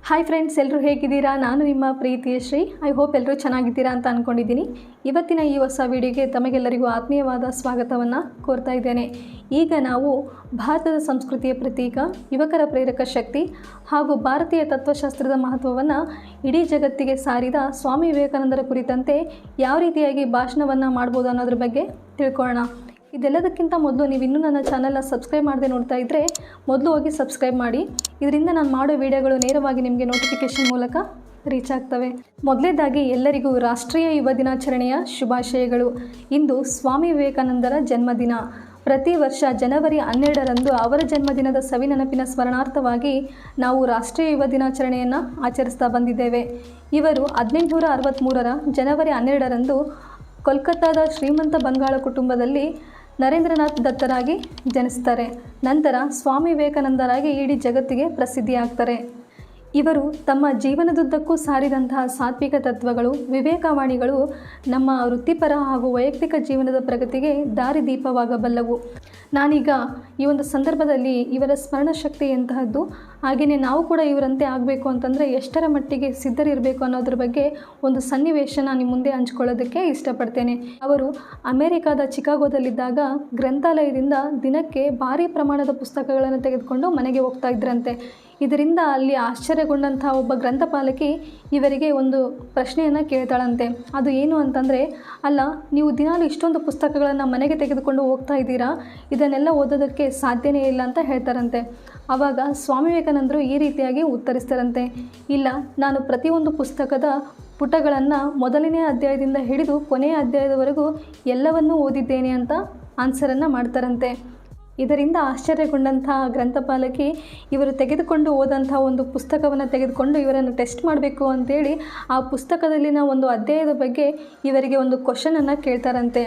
Hi friends, ಎಲ್ಲರೂ ಹೇಗಿದ್ದೀರಾ? ನಾನು ನಿಮ್ಮ ಪ್ರೀತಿಯ ಶ್ರೀ. ಐ ಹೋಪ್ ಎಲ್ಲರೂ ಚೆನ್ನಾಗಿದ್ದೀರಾ ಅಂತ ಅಂದ್ಕೊಂಡಿದ್ದೀನಿ. ಇವತ್ತಿನ ಈ ಹೊಸ ವಿಡಿಯೋಗೆ ತಮಗೆಲ್ಲರಿಗೂ ಆತ್ಮೀಯವಾದ ಸ್ವಾಗತವನ್ನು ಕೋರ್ತಾ ಇದ್ದೇನೆ. ಈಗ ನಾವು ಭಾರತದ ಸಂಸ್ಕೃತಿಯ ಪ್ರತೀಕ, ಯುವಕರ ಪ್ರೇರಕ ಶಕ್ತಿ ಹಾಗೂ ಭಾರತೀಯ ತತ್ವಶಾಸ್ತ್ರದ ಮಹತ್ವವನ್ನು ಇಡೀ ಜಗತ್ತಿಗೆ ಸಾರಿದ ಸ್ವಾಮಿ ವಿವೇಕಾನಂದರ ಕುರಿತಂತೆ ಯಾವ ರೀತಿಯಾಗಿ ಭಾಷಣವನ್ನು ಮಾಡ್ಬೋದು ಅನ್ನೋದ್ರ ಬಗ್ಗೆ ತಿಳ್ಕೊಳ್ಳೋಣ. ಇದೆಲ್ಲದಕ್ಕಿಂತ ಮೊದಲು ನೀವು ಇನ್ನೂ ನನ್ನ ಚಾನಲ್ನ ಸಬ್ಸ್ಕ್ರೈಬ್ ಮಾಡದೆ ನೋಡ್ತಾ ಇದ್ದರೆ ಮೊದಲು ಹೋಗಿ ಸಬ್ಸ್ಕ್ರೈಬ್ ಮಾಡಿ. ಇದರಿಂದ ನಾನು ಮಾಡೋ ವಿಡಿಯೋಗಳು ನೇರವಾಗಿ ನಿಮಗೆ ನೋಟಿಫಿಕೇಷನ್ ಮೂಲಕ ರೀಚ್ ಆಗ್ತವೆ. ಮೊದಲನೇದಾಗಿ ಎಲ್ಲರಿಗೂ ರಾಷ್ಟ್ರೀಯ ಯುವ ದಿನಾಚರಣೆಯ ಶುಭಾಶಯಗಳು. ಇಂದು ಸ್ವಾಮಿ ವಿವೇಕಾನಂದರ ಜನ್ಮದಿನ. ಪ್ರತಿ ವರ್ಷ ಜನವರಿ 12ರಂದು ಅವರ ಜನ್ಮದಿನದ ಸವಿನೆನಪಿನ ಸ್ಮರಣಾರ್ಥವಾಗಿ ನಾವು ರಾಷ್ಟ್ರೀಯ ಯುವ ದಿನಾಚರಣೆಯನ್ನು ಆಚರಿಸ್ತಾ ಬಂದಿದ್ದೇವೆ. ಇವರು 1863ರ ಜನವರಿ 12ರಂದು ಕೋಲ್ಕತ್ತಾದ ಶ್ರೀಮಂತ ಬಂಗಾಳ ಕುಟುಂಬದಲ್ಲಿ ನರೇಂದ್ರನಾಥ್ ದತ್ತರಾಗಿ ಜನಿಸ್ತಾರೆ. ನಂತರ ಸ್ವಾಮಿ ವಿವೇಕಾನಂದರಾಗಿ ಇಡೀ ಜಗತ್ತಿಗೆ ಪ್ರಸಿದ್ಧಿಯಾಗ್ತಾರೆ. ಇವರು ತಮ್ಮ ಜೀವನದುದ್ದಕ್ಕೂ ಸಾರಿದಂತಹ ಸಾತ್ವಿಕ ತತ್ವಗಳು, ವಿವೇಕವಾಣಿಗಳು ನಮ್ಮ ವೃತ್ತಿಪರ ಹಾಗೂ ವೈಯಕ್ತಿಕ ಜೀವನದ ಪ್ರಗತಿಗೆ ದಾರಿದೀಪವಾಗಬಲ್ಲವು. ನಾನೀಗ ಈ ಒಂದು ಸಂದರ್ಭದಲ್ಲಿ ಇವರ ಸ್ಮರಣ ಶಕ್ತಿ ಎಂತಹದ್ದು, ಹಾಗೆಯೇ ನಾವು ಕೂಡ ಇವರಂತೆ ಆಗಬೇಕು ಅಂತಂದರೆ ಎಷ್ಟರ ಮಟ್ಟಿಗೆ ಸಿದ್ಧರಿರಬೇಕು ಅನ್ನೋದ್ರ ಬಗ್ಗೆ ಒಂದು ಸನ್ನಿವೇಶನ ನಿಮ್ಮ ಮುಂದೆ ಹಂಚ್ಕೊಳ್ಳೋದಕ್ಕೆ ಇಷ್ಟಪಡ್ತೇನೆ. ಅವರು ಅಮೆರಿಕಾದ ಚಿಕಾಗೋದಲ್ಲಿದ್ದಾಗ ಗ್ರಂಥಾಲಯದಿಂದ ದಿನಕ್ಕೆ ಭಾರೀ ಪ್ರಮಾಣದ ಪುಸ್ತಕಗಳನ್ನು ತೆಗೆದುಕೊಂಡು ಮನೆಗೆ ಹೋಗ್ತಾ ಇದ್ರಂತೆ. ಇದರಿಂದ ಅಲ್ಲಿ ಆಶ್ಚರ್ಯಗೊಂಡಂಥ ಒಬ್ಬ ಗ್ರಂಥಪಾಲಕಿ ಇವರಿಗೆ ಒಂದು ಪ್ರಶ್ನೆಯನ್ನು ಕೇಳ್ತಾಳಂತೆ. ಅದು ಏನು ಅಂತಂದರೆ, ಅಲ್ಲ, ನೀವು ದಿನಾಲು ಇಷ್ಟೊಂದು ಪುಸ್ತಕಗಳನ್ನು ಮನೆಗೆ ತೆಗೆದುಕೊಂಡು ಹೋಗ್ತಾ ಇದ್ದೀರಾ, ಇದನ್ನೆಲ್ಲ ಓದೋದಕ್ಕೆ ಸಾಧ್ಯನೇ ಇಲ್ಲ ಅಂತ ಹೇಳ್ತಾರಂತೆ. ಆವಾಗ ಸ್ವಾಮಿ ವಿವೇಕಾನಂದರು ಈ ರೀತಿಯಾಗಿ ಉತ್ತರಿಸ್ತಾರಂತೆ, ಇಲ್ಲ, ನಾನು ಪ್ರತಿಯೊಂದು ಪುಸ್ತಕದ ಪುಟಗಳನ್ನು ಮೊದಲನೇ ಅಧ್ಯಾಯದಿಂದ ಹಿಡಿದು ಕೊನೆಯ ಅಧ್ಯಾಯದವರೆಗೂ ಎಲ್ಲವನ್ನೂ ಓದಿದ್ದೇನೆ ಅಂತ ಆನ್ಸರನ್ನು ಮಾಡ್ತಾರಂತೆ. ಇದರಿಂದ ಆಶ್ಚರ್ಯಗೊಂಡಂಥ ಗ್ರಂಥಪಾಲಕಿ ಇವರು ತೆಗೆದುಕೊಂಡು ಹೋದಂಥ ಒಂದು ಪುಸ್ತಕವನ್ನು ತೆಗೆದುಕೊಂಡು ಇವರನ್ನು ಟೆಸ್ಟ್ ಮಾಡಬೇಕು ಅಂತೇಳಿ ಆ ಪುಸ್ತಕದಲ್ಲಿನ ಒಂದು ಅಧ್ಯಾಯದ ಬಗ್ಗೆ ಇವರಿಗೆ ಒಂದು ಕ್ವಶನನ್ನು ಕೇಳ್ತಾರಂತೆ.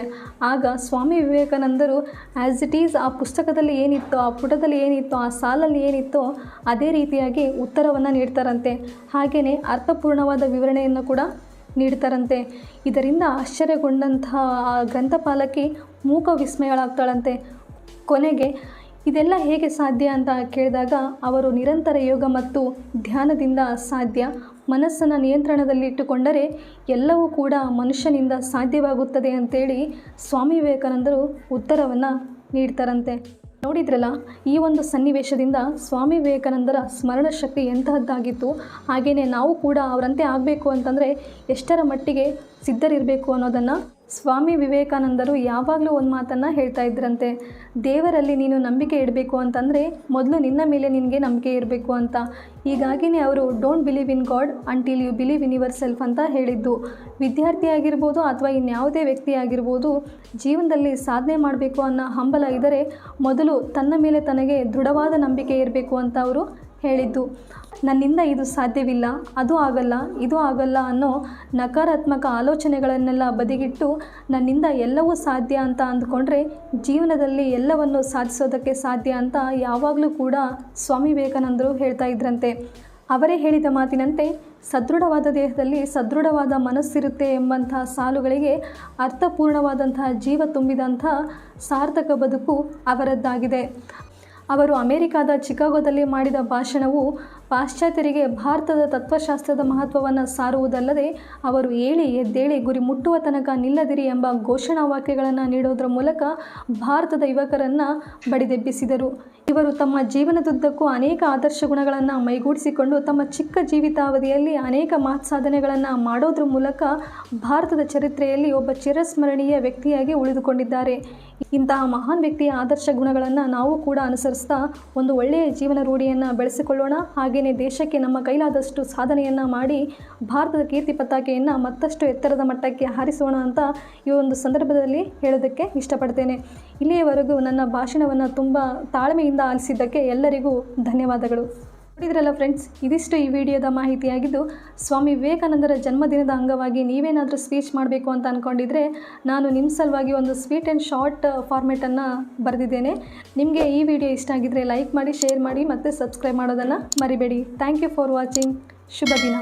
ಆಗ ಸ್ವಾಮಿ ವಿವೇಕಾನಂದರು ಆ್ಯಸ್ ಇಟ್ ಈಸ್ ಆ ಪುಸ್ತಕದಲ್ಲಿ ಏನಿತ್ತೋ, ಆ ಪುಟದಲ್ಲಿ ಏನಿತ್ತೋ, ಆ ಸಾಲಲ್ಲಿ ಏನಿತ್ತೋ ಅದೇ ರೀತಿಯಾಗಿ ಉತ್ತರವನ್ನು ನೀಡ್ತಾರಂತೆ. ಹಾಗೆಯೇ ಅರ್ಥಪೂರ್ಣವಾದ ವಿವರಣೆಯನ್ನು ಕೂಡ ನೀಡ್ತಾರಂತೆ. ಇದರಿಂದ ಆಶ್ಚರ್ಯಗೊಂಡಂಥ ಆ ಗ್ರಂಥಪಾಲಕಿ ಮೂಕ ವಿಸ್ಮಯಳಾಗ್ತಾಳಂತೆ. ಕೊನೆಗೆ ಇದೆಲ್ಲ ಹೇಗೆ ಸಾಧ್ಯ ಅಂತ ಕೇಳಿದಾಗ ಅವರು ನಿರಂತರ ಯೋಗ ಮತ್ತು ಧ್ಯಾನದಿಂದ ಸಾಧ್ಯ, ಮನಸ್ಸನ್ನು ನಿಯಂತ್ರಣದಲ್ಲಿಟ್ಟುಕೊಂಡರೆ ಎಲ್ಲವೂ ಕೂಡ ಮನುಷ್ಯನಿಂದ ಸಾಧ್ಯವಾಗುತ್ತದೆ ಅಂತೇಳಿ ಸ್ವಾಮಿ ವಿವೇಕಾನಂದರು ಉತ್ತರವನ್ನು ನೀಡ್ತಾರಂತೆ. ನೋಡಿದ್ರಲ್ಲ, ಈ ಒಂದು ಸನ್ನಿವೇಶದಿಂದ ಸ್ವಾಮಿ ವಿವೇಕಾನಂದರ ಸ್ಮರಣ ಶಕ್ತಿ ಎಂತಹದ್ದಾಗಿತ್ತು, ಹಾಗೆಯೇ ನಾವು ಕೂಡ ಅವರಂತೆ ಆಗಬೇಕು ಅಂತಂದರೆ ಎಷ್ಟರ ಮಟ್ಟಿಗೆ ಸಿದ್ಧರಿರಬೇಕು ಅನ್ನೋದನ್ನು ಸ್ವಾಮಿ ವಿವೇಕಾನಂದರು ಯಾವಾಗಲೂ ಒಂದು ಮಾತನ್ನು ಹೇಳ್ತಾ ಇದ್ರಂತೆ. ದೇವರಲ್ಲಿ ನೀನು ನಂಬಿಕೆ ಇಡಬೇಕು ಅಂತಂದರೆ ಮೊದಲು ನಿನ್ನ ಮೇಲೆ ನಿನಗೆ ನಂಬಿಕೆ ಇರಬೇಕು ಅಂತ. ಹೀಗಾಗಿಯೇ ಅವರು don't believe in God until you believe in yourself ಅಂತ ಹೇಳಿದ್ದು. ವಿದ್ಯಾರ್ಥಿ ಆಗಿರ್ಬೋದು ಅಥವಾ ಇನ್ಯಾವುದೇ ವ್ಯಕ್ತಿ ಆಗಿರ್ಬೋದು, ಜೀವನದಲ್ಲಿ ಸಾಧನೆ ಮಾಡಬೇಕು ಅನ್ನೋ ಹಂಬಲ ಇದ್ದರೆ ಮೊದಲು ತನ್ನ ಮೇಲೆ ತನಗೆ ದೃಢವಾದ ನಂಬಿಕೆ ಇರಬೇಕು ಅಂತ ಅವರು ಹೇಳಿದ್ದು. ನನ್ನಿಂದ ಇದು ಸಾಧ್ಯವಿಲ್ಲ, ಅದು ಆಗಲ್ಲ, ಇದು ಆಗಲ್ಲ ಅನ್ನೋ ನಕಾರಾತ್ಮಕ ಆಲೋಚನೆಗಳನ್ನೆಲ್ಲ ಬದಿಗಿಟ್ಟು ನನ್ನಿಂದ ಎಲ್ಲವೂ ಸಾಧ್ಯ ಅಂತ ಅಂದ್ಕೊಂಡ್ರೆ ಜೀವನದಲ್ಲಿ ಎಲ್ಲವನ್ನು ಸಾಧಿಸೋದಕ್ಕೆ ಸಾಧ್ಯ ಅಂತ ಯಾವಾಗಲೂ ಕೂಡ ಸ್ವಾಮಿ ವಿವೇಕಾನಂದರು ಹೇಳ್ತಾ ಇದ್ರಂತೆ. ಅವರೇ ಹೇಳಿದ ಮಾತಿನಂತೆ ಸದೃಢವಾದ ದೇಹದಲ್ಲಿ ಸದೃಢವಾದ ಮನಸ್ಸಿರುತ್ತೆ ಎಂಬಂತಹ ಸಾಲುಗಳಿಗೆ ಅರ್ಥಪೂರ್ಣವಾದಂತಹ ಜೀವ ತುಂಬಿದಂಥ ಸಾರ್ಥಕ ಬದುಕು ಅವರದ್ದಾಗಿದೆ. ಅವರು ಅಮೆರಿಕಾದ ಚಿಕಾಗೋದಲ್ಲಿ ಮಾಡಿದ ಭಾಷಣವು ಪಾಶ್ಚಾತ್ಯರಿಗೆ ಭಾರತದ ತತ್ವಶಾಸ್ತ್ರದ ಮಹತ್ವವನ್ನು ಸಾರುವುದಲ್ಲದೆ ಅವರು ಏಳಿ ಎದ್ದೇಳಿ ಗುರಿ ಮುಟ್ಟುವ ತನಕ ನಿಲ್ಲದಿರಿ ಎಂಬ ಘೋಷಣಾ ವಾಕ್ಯಗಳನ್ನು ನೀಡೋದರ ಮೂಲಕ ಭಾರತದ ಯುವಕರನ್ನು ಬಡಿದೆಬ್ಬಿಸಿದರು. ಇವರು ತಮ್ಮ ಜೀವನದುದ್ದಕ್ಕೂ ಅನೇಕ ಆದರ್ಶ ಗುಣಗಳನ್ನು ಮೈಗೂಡಿಸಿಕೊಂಡು ತಮ್ಮ ಚಿಕ್ಕ ಜೀವಿತಾವಧಿಯಲ್ಲಿ ಅನೇಕ ಮಹತ್ ಸಾಧನೆಗಳನ್ನು ಮಾಡೋದ್ರ ಮೂಲಕ ಭಾರತದ ಚರಿತ್ರೆಯಲ್ಲಿ ಒಬ್ಬ ಚಿರಸ್ಮರಣೀಯ ವ್ಯಕ್ತಿಯಾಗಿ ಉಳಿದುಕೊಂಡಿದ್ದಾರೆ. ಇಂತಹ ಮಹಾನ್ ವ್ಯಕ್ತಿಯ ಆದರ್ಶ ಗುಣಗಳನ್ನು ನಾವು ಕೂಡ ಅನುಸರಿಸ್ತಾ ಒಂದು ಒಳ್ಳೆಯ ಜೀವನ ರೂಢಿಯನ್ನು ಬೆಳೆಸಿಕೊಳ್ಳೋಣ. ಹಾಗೆಯೇ ದೇಶಕ್ಕೆ ನಮ್ಮ ಕೈಲಾದಷ್ಟು ಸಾಧನೆಯನ್ನು ಮಾಡಿ ಭಾರತದ ಕೀರ್ತಿ ಪತಾಕೆಯನ್ನು ಮತ್ತಷ್ಟು ಎತ್ತರದ ಮಟ್ಟಕ್ಕೆ ಹಾರಿಸೋಣ ಅಂತ ಈ ಒಂದು ಸಂದರ್ಭದಲ್ಲಿ ಹೇಳೋದಕ್ಕೆ ಇಷ್ಟಪಡ್ತೇನೆ. ಇಲ್ಲಿಯವರೆಗೂ ನನ್ನ ಭಾಷಣವನ್ನು ತುಂಬ ತಾಳ್ಮೆಯಿಂದ ಆಲಿಸಿದ್ದಕ್ಕೆ ಎಲ್ಲರಿಗೂ ಧನ್ಯವಾದಗಳು. ನೋಡಿದ್ರಲ್ಲ ಫ್ರೆಂಡ್ಸ್, ಇದಿಷ್ಟು ಈ ವಿಡಿಯೋದ ಮಾಹಿತಿಯಾಗಿದ್ದು, ಸ್ವಾಮಿ ವಿವೇಕಾನಂದರ ಜನ್ಮದಿನದ ಅಂಗವಾಗಿ ನೀವೇನಾದರೂ ಸ್ಪೀಚ್ ಮಾಡಬೇಕು ಅಂತ ಅಂದ್ಕೊಂಡಿದ್ರೆ ನಾನು ನಿಮ್ಮ ಸಲುವಾಗಿ ಒಂದು ಸ್ವೀಟ್ ಆ್ಯಂಡ್ ಶಾರ್ಟ್ ಫಾರ್ಮೇಟನ್ನು ಬರೆದಿದ್ದೇನೆ. ನಿಮಗೆ ಈ ವಿಡಿಯೋ ಇಷ್ಟ ಆಗಿದ್ದರೆ ಲೈಕ್ ಮಾಡಿ, ಶೇರ್ ಮಾಡಿ ಮತ್ತು ಸಬ್ಸ್ಕ್ರೈಬ್ ಮಾಡೋದನ್ನು ಮರಿಬೇಡಿ. Thank you for watching. ಶುಭ ದಿನ.